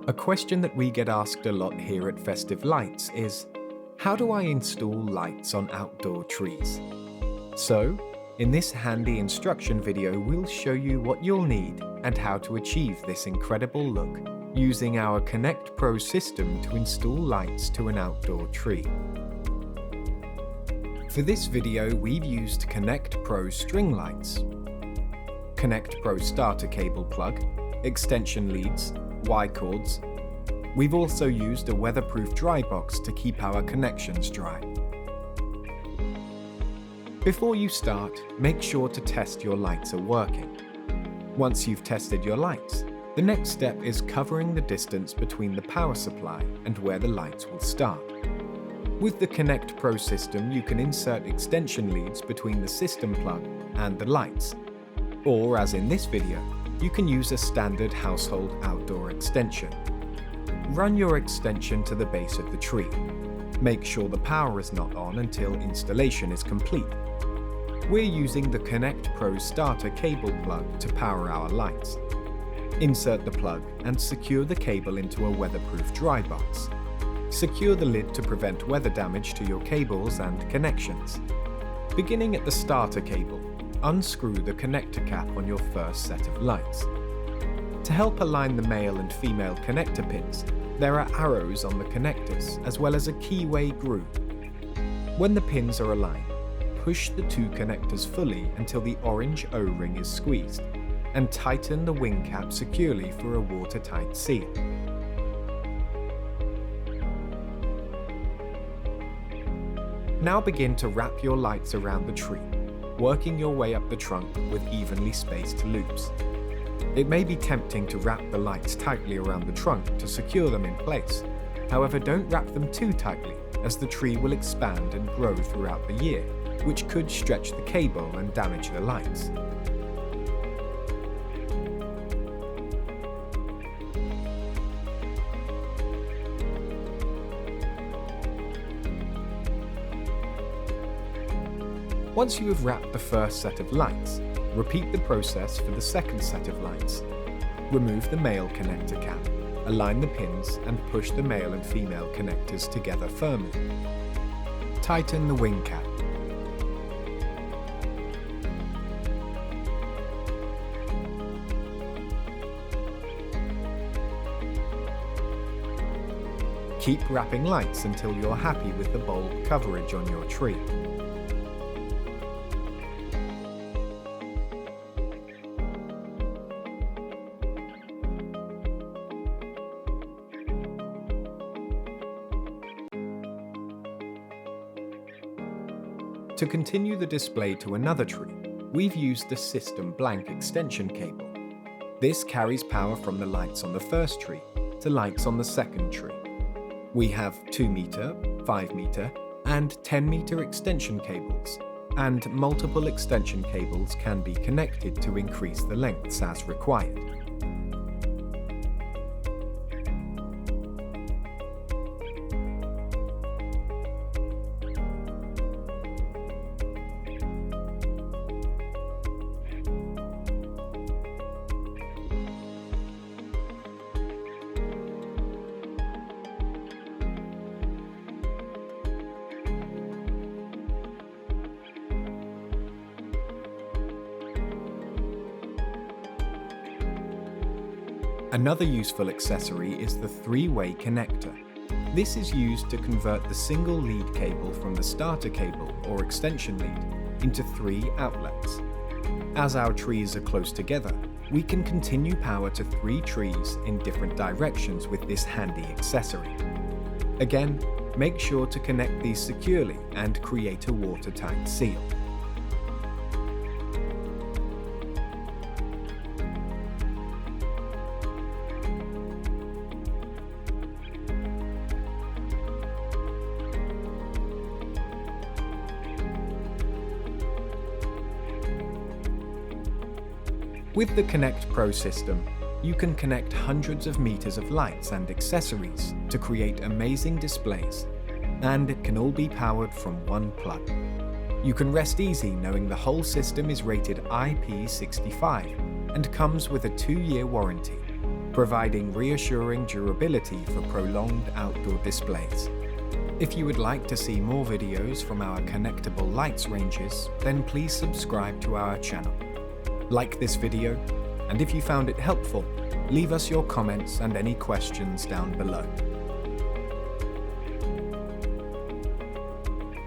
A question that we get asked a lot here at Festive Lights is, how do I install lights on outdoor trees? So, in this handy instruction video, we'll show you what you'll need and how to achieve this incredible look using our ConnectPro system to install lights to an outdoor tree. For this video, we've used ConnectPro string lights, ConnectPro starter cable plug, extension leads, Y cords. We've also used a weatherproof dry box to keep our connections dry. Before you start, make sure to test your lights are working. Once you've tested your lights, the next step is covering the distance between the power supply and where the lights will start. With the ConnectPro system, you can insert extension leads between the system plug and the lights. Or, as in this video, you can use a standard household outdoor extension. Run your extension to the base of the tree. Make sure the power is not on until installation is complete. We're using the ConnectPro starter cable plug to power our lights. Insert the plug and secure the cable into a weatherproof dry box. Secure the lid to prevent weather damage to your cables and connections. Beginning at the starter cable, unscrew the connector cap on your first set of lights. To help align the male and female connector pins, there are arrows on the connectors as well as a keyway groove. When the pins are aligned, push the two connectors fully until the orange O-ring is squeezed, and tighten the wing cap securely for a watertight seal. Now begin to wrap your lights around the tree, working your way up the trunk with evenly spaced loops. It may be tempting to wrap the lights tightly around the trunk to secure them in place. However, don't wrap them too tightly, as the tree will expand and grow throughout the year, which could stretch the cable and damage the lights. Once you have wrapped the first set of lights, repeat the process for the second set of lights. Remove the male connector cap, align the pins and push the male and female connectors together firmly. Tighten the wing cap. Keep wrapping lights until you're happy with the bulb coverage on your tree. To continue the display to another tree, we've used the system blank extension cable. This carries power from the lights on the first tree to lights on the second tree. We have 2 meter, 5 meter, and 10 meter extension cables, and multiple extension cables can be connected to increase the lengths as required. Another useful accessory is the 3-way connector. This is used to convert the single lead cable from the starter cable or extension lead into 3 outlets. As our trees are close together, we can continue power to 3 trees in different directions with this handy accessory. Again, make sure to connect these securely and create a watertight seal. With the ConnectPro system, you can connect hundreds of meters of lights and accessories to create amazing displays, and it can all be powered from one plug. You can rest easy knowing the whole system is rated IP65 and comes with a 2-year warranty, providing reassuring durability for prolonged outdoor displays. If you would like to see more videos from our connectable lights ranges, then please subscribe to our channel. Like this video, and if you found it helpful, leave us your comments and any questions down below.